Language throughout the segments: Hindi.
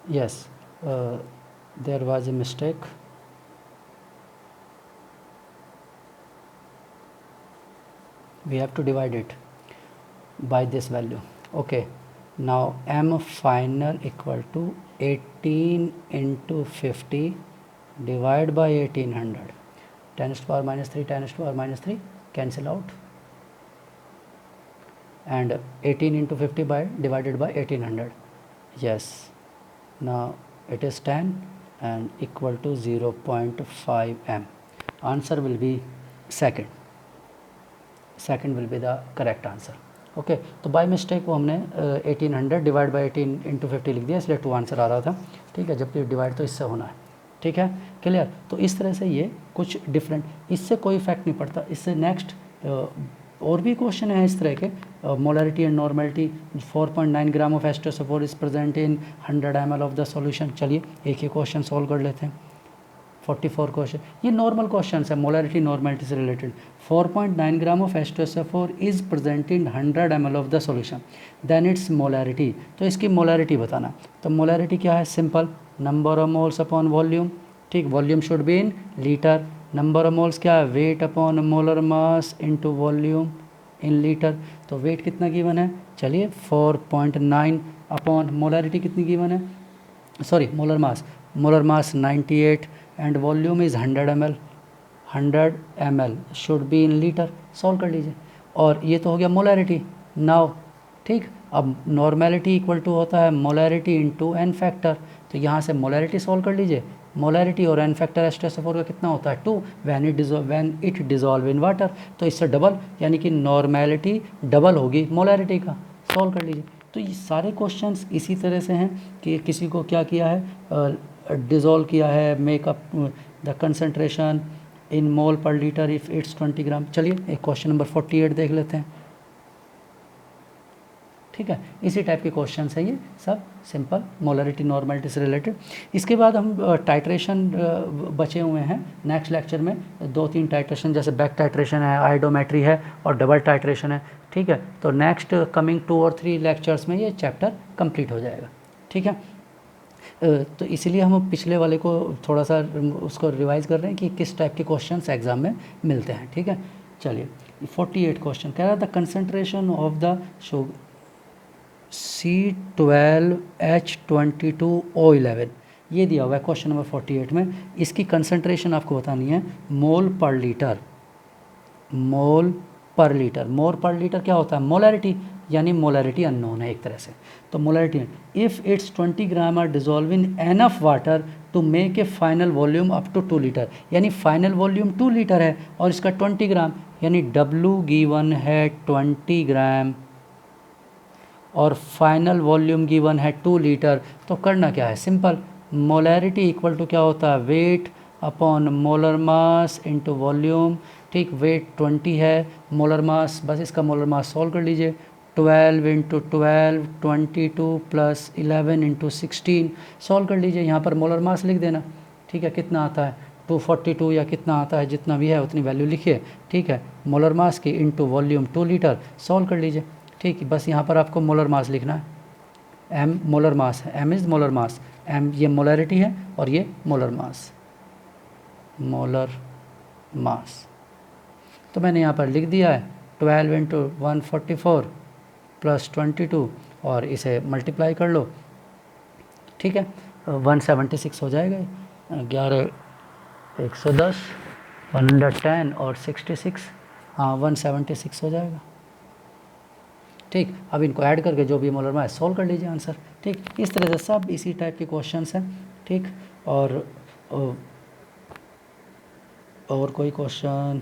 Yes, there was a mistake. We have to divide it by this value. Okay, now m final equal to 18 into 50 divide by 1800. 10 to the power minus 3, 10 to the power minus 3 cancel out, and 18 into 50 by divided by 1800. Yes, now it is 10 and equal to 0.5 m. Answer will be second will be the correct answer. Okay तो बाय मिस्टेक वो हमने 1800 डिवाइड बाई 18 इंटू 50 लिख दिया, इसलिए 2 आंसर आ रहा था। ठीक है, जबकि डिवाइड तो इससे होना है। ठीक है, क्लियर। तो इस तरह से ये कुछ डिफरेंट, इससे कोई इफेक्ट नहीं पड़ता। इससे नेक्स्ट और भी क्वेश्चन है इस तरह के, molarity and normality. 4.9 gram of H2SO4 is present in 100 ml of the solution. चलिए एक ही क्वेश्चन सॉल्व कर लेते हैं। 44 क्वेश्चन, ये नॉर्मल क्वेश्चन है, मोलरिटी नॉर्मेलिटी से related. 4.9 gram of H2SO4 is present in 100 ml of the solution, then its molarity. तो इसकी मोलरिटी बताना। तो मोलरिटी क्या है? Simple, number of moles upon volume. ठीक, volume should be in litre. Number of moles क्या है? Weight upon molar mass into volume in litre. तो वेट कितना गिवन है? चलिए 4.9 अपॉन मोलरिटी कितनी गिवन है? Sorry, molar mass 98 and volume is 100 ml। 100 ml should be in litre. Solve कर लीजिए। और ये तो हो गया मोलरिटी। नाउ ठीक, अब नॉर्मेलिटी इक्वल टू होता है मोलरिटी इंटू एन फैक्टर। तो यहाँ से मोलरिटी सॉल्व कर लीजिए। मोलरिटी और एन फैक्टर H2SO4 का कितना होता है? 2 when it dissolve in water. तो इससे डबल, यानी कि नॉर्मेलिटी डबल होगी मोलरिटी का। सॉल्व कर लीजिए। तो ये सारे क्वेश्चंस इसी तरह से हैं कि किसी को क्या किया है, डिज़ोल्व किया है, मेकअप द कंसनट्रेशन इन मोल पर लीटर इफ़ इट्स 20 ग्राम। चलिए एक क्वेश्चन नंबर 48 देख लेते हैं। ठीक है, इसी टाइप के क्वेश्चन है ये सब, सिंपल मोलरिटी नॉर्मेलिटी से रिलेटेड। इसके बाद हम टाइट्रेशन बचे हुए हैं नेक्स्ट लेक्चर में। 2-3 टाइट्रेशन, जैसे बैक टाइट्रेशन है, आयोडोमेट्री है और डबल टाइट्रेशन है। ठीक है, तो नेक्स्ट कमिंग 2 और 3 लेक्चर्स में ये चैप्टर कंप्लीट हो जाएगा। ठीक है, तो इसीलिए हम पिछले वाले को थोड़ा सा उसको रिवाइज़ कर रहे हैं कि किस टाइप के क्वेश्चंस एग्ज़ाम में मिलते हैं। ठीक है, चलिए 48 क्वेश्चन कह रहा है the concentration of the C12H22O11, ये दिया हुआ है क्वेश्चन नंबर 48 में। इसकी कंसनट्रेशन आपको बतानी है मोल पर लीटर। मोल पर लीटर, मोल पर लीटर क्या होता है? मोलरिटी, यानी मोलरिटी अननोन है एक तरह से। तो molarity, if it's 20 gram are dissolve in enough water to make a final volume up to 2 litre, यानी फाइनल वॉल्यूम 2 लीटर है और इसका 20 ग्राम, यानी W गिवन है 20 ग्राम और फाइनल वॉल्यूम गिवन है 2 लीटर। तो करना क्या है? सिंपल, मोलरिटी इक्वल टू क्या होता है? Weight upon molar mass into volume. ठीक, वेट 20 है, मोलर मास, बस इसका मोलर मास सॉल्व कर लीजिए। 12 इंटू 12 22 प्लस 11 इंटू 16 सॉल्व कर लीजिए। यहाँ पर मोलर मास लिख देना। ठीक है, कितना आता है? 242 या कितना आता है, जितना भी है उतनी वैल्यू लिखिए। ठीक है, मोलर मास की इंटू वॉल्यूम 2 लीटर सॉल्व कर लीजिए। ठीक, बस यहाँ पर आपको मोलर मास लिखना है। एम मोलर मास है, M is molar mass, M ये मोलरिटी है और ये मोलर मास, मोलर मास। तो मैंने यहाँ पर लिख दिया है 12 इंटू 144 प्लस 22 और इसे मल्टीप्लाई कर लो। ठीक है, 176 हो जाएगा। 11 110 110 और 66, हाँ 176 हो जाएगा। ठीक, अब इनको ऐड करके जो भी मोलर मास सॉल्व कर लीजिए आंसर। ठीक, इस तरह से सब इसी टाइप के क्वेश्चंस हैं। ठीक, और कोई क्वेश्चन?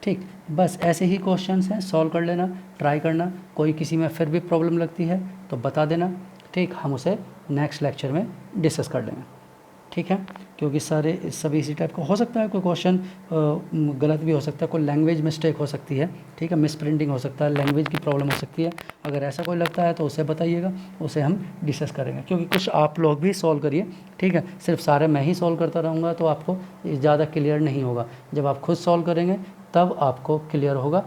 ठीक, बस ऐसे ही क्वेश्चंस हैं, सॉल्व कर लेना, ट्राई करना। कोई किसी में फिर भी प्रॉब्लम लगती है तो बता देना। ठीक, हम उसे नेक्स्ट लेक्चर में डिस्कस कर लेंगे। ठीक है, क्योंकि सभी इसी टाइप का हो सकता है। कोई क्वेश्चन गलत भी हो सकता है, कोई लैंग्वेज मिस्टेक हो सकती है, ठीक है, मिस प्रिंटिंग हो सकता है, लैंग्वेज की प्रॉब्लम हो सकती है। अगर ऐसा कोई लगता है तो उसे बताइएगा, उसे हम डिस्कस करेंगे, क्योंकि कुछ आप लोग भी सॉल्व करिए, ठीक है। सिर्फ सारे मैं ही सॉल्व करता रहूँगा तो आपको ज़्यादा क्लियर नहीं होगा। जब आप खुद सॉल्व करेंगे तब आपको क्लियर होगा,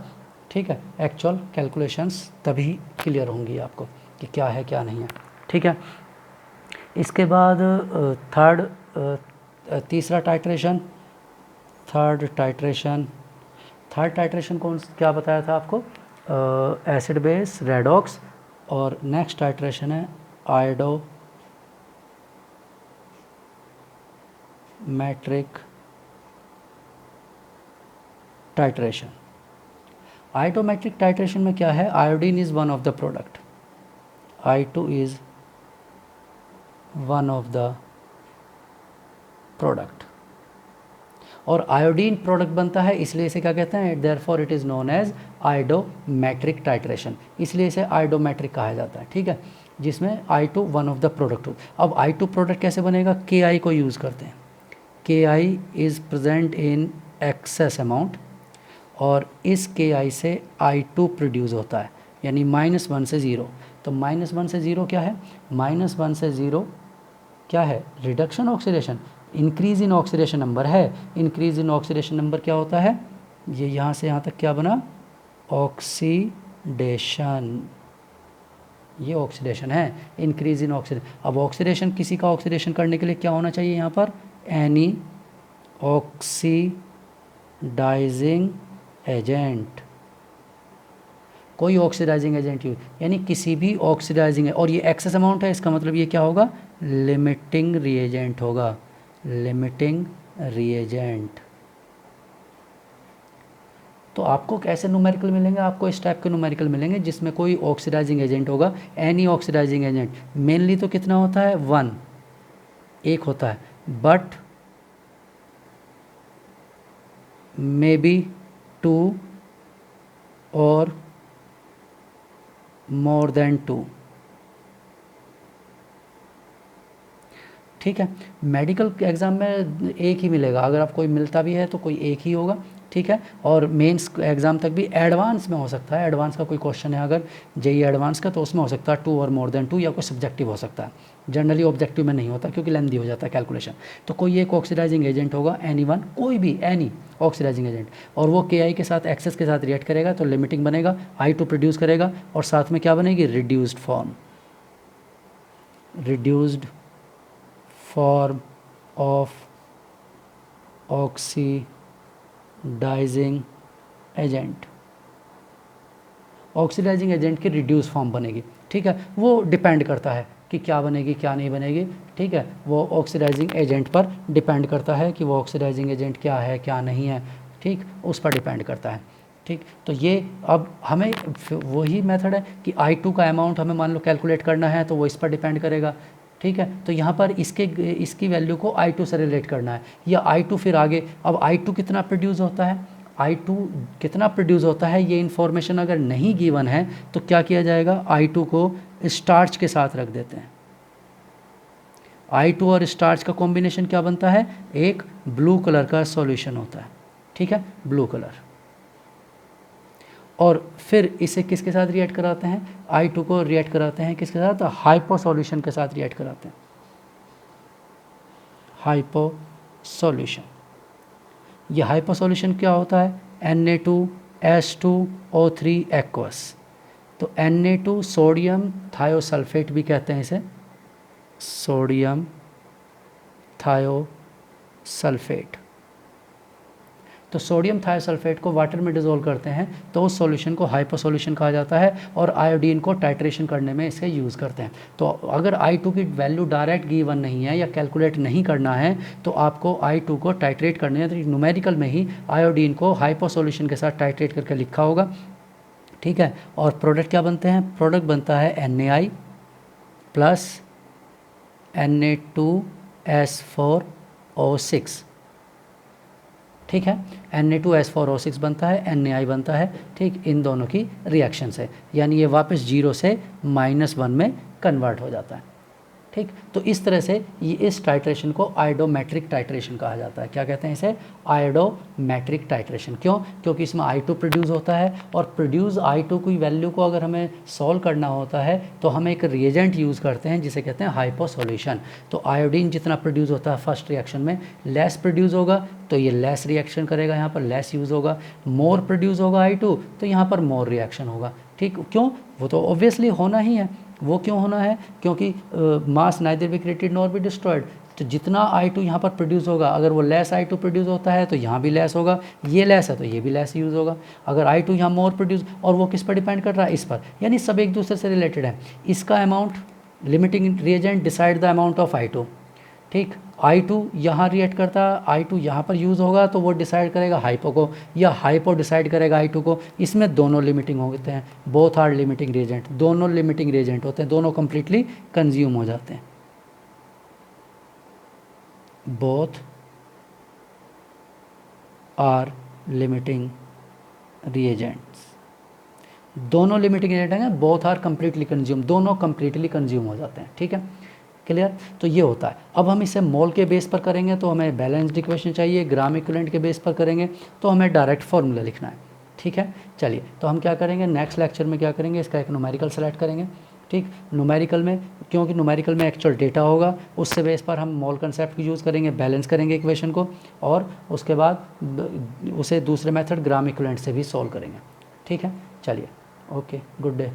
ठीक है। एक्चुअल कैलकुलेशंस तभी क्लियर होंगी आपको कि क्या है क्या नहीं है, ठीक है। इसके बाद तीसरा टाइट्रेशन, थर्ड टाइट्रेशन कौन क्या बताया था आपको, एसिड बेस रेडॉक्स, और नेक्स्ट टाइट्रेशन है आयोडोमेट्रिक टाइट्रेशन। आयोडोमेट्रिक टाइट्रेशन में क्या है, iodine is one of the product, I2 is one of the product, और आयोडीन प्रोडक्ट बनता है, इसलिए इसे क्या कहते हैं, therefore it is known as iodometric titration, इसलिए इसे आयोडोमेट्रिक कहा जाता है, ठीक है, जिसमें I2 one of the product हो। अब I2 प्रोडक्ट कैसे बनेगा, Ki को यूज़ करते हैं, Ki is present in excess amount, और इस Ki से I2 प्रोड्यूस होता है, यानी -1 से 0। तो -1 से 0 क्या है, -1 से 0 क्या है, reduction oxidation, increase in oxidation number है। इंक्रीज इन ऑक्सीडेशन नंबर क्या होता है, ये यहाँ से यहाँ तक क्या बना, ऑक्सीडेशन, ये ऑक्सीडेशन है, इंक्रीज इन ऑक्सीडेशन। अब ऑक्सीडेशन, किसी का ऑक्सीडेशन करने के लिए क्या होना चाहिए यहाँ पर, एनी ऑक्सीडाइजिंग एजेंट, कोई ऑक्सीडाइजिंग एजेंट यूज, यानी किसी भी ऑक्सीडाइजिंग है, और ये एक्सेस अमाउंट है, इसका मतलब ये क्या होगा, लिमिटिंग रिएजेंट होगा, लिमिटिंग रिएजेंट। तो आपको कैसे न्यूमेरिकल मिलेंगे, आपको इस टाइप के न्यूमेरिकल मिलेंगे जिसमें कोई ऑक्सीडाइजिंग एजेंट होगा, एनी ऑक्सीडाइजिंग एजेंट। मेनली तो कितना होता है, 1, एक होता है, बट मे बी 2 और मोर देन 2, ठीक है। मेडिकल एग्ज़ाम में एक ही मिलेगा, अगर आप कोई मिलता भी है तो कोई एक ही होगा, ठीक है। और मेंस एग्ज़ाम तक भी एडवांस में हो सकता है, एडवांस का कोई क्वेश्चन है अगर जेईई एडवांस का, तो उसमें हो सकता है 2 और मोर देन 2, या कोई सब्जेक्टिव हो सकता है। जनरली ऑब्जेक्टिव में नहीं होता, क्योंकि लेंथी हो जाता है कैलकुलेशन। तो कोई एक ऑक्सीडाइजिंग एजेंट होगा, एनी वन, कोई भी एनी ऑक्सीडाइजिंग एजेंट, और वो Ki के साथ एक्सेस के साथ रिएक्ट करेगा तो लिमिटिंग बनेगा, I2 प्रोड्यूस करेगा, और साथ में क्या बनेगी, reduced form of oxidising agent, oxidising agent की रिड्यूस फॉर्म बनेगी, ठीक है। वो डिपेंड करता है कि क्या बनेगी क्या नहीं बनेगी, ठीक है, वो ऑक्सीडाइजिंग एजेंट पर डिपेंड करता है कि वो ऑक्सीडाइजिंग एजेंट क्या है क्या नहीं है, ठीक, उस पर डिपेंड करता है, ठीक। तो ये अब हमें वही मेथड है कि I2 का अमाउंट हमें मान लो कैलकुलेट करना है, तो वो इस पर डिपेंड करेगा, ठीक है। तो यहाँ पर इसकी वैल्यू को I2 से रिलेट करना है, या I2 फिर आगे, अब I2 कितना प्रोड्यूस होता है, I2 कितना प्रोड्यूस होता है, ये इन्फॉर्मेशन अगर नहीं गिवन है तो क्या किया जाएगा, I2 को स्टार्च के साथ रख देते हैं। I2 और स्टार्च का कॉम्बिनेशन क्या बनता है, एक ब्लू कलर का सॉल्यूशन होता है, ठीक है, ब्लू कलर। और फिर इसे किसके साथ रिएक्ट कराते हैं, I2 को रिएक्ट कराते हैं किसके साथ, हाइपो सॉल्यूशन के साथ रिएक्ट कराते हैं, हाइपो सॉल्यूशन। ये हाइपो सॉल्यूशन क्या होता है, Na2H2O3 एक्वस। तो Na2 सोडियम थायोसल्फेट भी कहते हैं इसे, सोडियम थायोसल्फेट। तो सोडियम थायोसल्फेट को वाटर में डिज़ोल्व करते हैं तो उस सॉल्यूशन को हाइपो सॉल्यूशन कहा जाता है, और आयोडीन को टाइट्रेशन करने में इसके यूज़ करते हैं। तो अगर I2 की वैल्यू डायरेक्ट गिवन नहीं है या कैलकुलेट नहीं करना है तो आपको I2 को टाइट्रेट करने है, तो न्यूमेरिकल में ही आयोडीन को हाइपो सॉल्यूशन के साथ टाइट्रेट करके लिखा होगा, ठीक है। और प्रोडक्ट क्या बनते हैं, प्रोडक्ट बनता है NaI प्लस Na2S4O6, ठीक है, Na2S4O6 बनता है, NaI बनता है, ठीक, इन दोनों की रिएक्शन से, यानी ये वापस 0 से -1 में कन्वर्ट हो जाता है, ठीक। तो इस तरह से ये इस टाइट्रेशन को आयोडोमेट्रिक टाइट्रेशन कहा जाता है। क्या कहते हैं इसे? आयोडोमेट्रिक टाइट्रेशन। क्यों? क्योंकि इसमें I2 प्रोड्यूस होता है, और प्रोड्यूस I2 की वैल्यू को अगर हमें सॉल्व करना होता है तो हम एक रिएजेंट यूज़ करते हैं जिसे कहते हैं हाइपो सॉल्यूशन। तो आयोडीन जितना प्रोड्यूस होता है फर्स्ट रिएक्शन में, लेस प्रोड्यूस होगा तो ये लेस रिएक्शन करेगा, यहाँ पर लेस यूज़ होगा। मोर प्रोड्यूस होगा I2 तो यहाँ पर मोर रिएक्शन होगा। ठीक, क्यों? वो तो ऑब्वियसली होना ही है। वो क्यों होना है? क्योंकि mass neither be created nor be destroyed. तो जितना I2 यहाँ पर प्रोड्यूस होगा, अगर वो लेस I2 प्रोड्यूस होता है तो यहाँ भी लेस होगा, ये लेस है तो ये भी लेस यूज़ होगा। अगर I2 यहाँ मोर प्रोड्यूस, और वो किस पर डिपेंड कर रहा है? इस पर, यानी सब एक दूसरे से रिलेटेड है। इसका amount, limiting reagent decide the amount of I2। ठीक, I2 यहाँ रिएक्ट करता है, I2 यहाँ पर यूज़ होगा तो वो डिसाइड करेगा हाइपो को, या हाइपो डिसाइड करेगा I2 को। इसमें दोनों लिमिटिंग होते हैं, बोथ आर लिमिटिंग रिएजेंट, दोनों लिमिटिंग रिएजेंट होते हैं, दोनों कंप्लीटली कंज्यूम हो जाते हैं। बोथ आर लिमिटिंग रिएजेंट्स, दोनों लिमिटिंग रिएजेंट हैं, बोथ आर कंप्लीटली कंज्यूम, दोनों कंप्लीटली कंज्यूम हो जाते हैं। ठीक है, क्लियर? तो ये होता है। अब हम इसे मोल के बेस पर करेंगे तो हमें बैलेंस्ड इक्वेशन चाहिए, ग्राम इक्विवेलेंट के बेस पर करेंगे तो हमें डायरेक्ट फार्मूला लिखना है। ठीक है, चलिए तो हम क्या करेंगे, नेक्स्ट लेक्चर में क्या करेंगे, इसका एक न्यूमेरिकल सेलेक्ट करेंगे। ठीक, न्यूमेरिकल में, क्योंकि न्यूमेरिकल में एक्चुअल डेटा होगा, उससे बेस पर हम मोल कंसेप्ट को यूज़ करेंगे, बैलेंस करेंगे इक्वेशन को, और उसके बाद उसे दूसरे मेथड ग्राम इक्विवेलेंट से भी सॉल्व करेंगे। ठीक है, चलिए, ओके, गुड डे।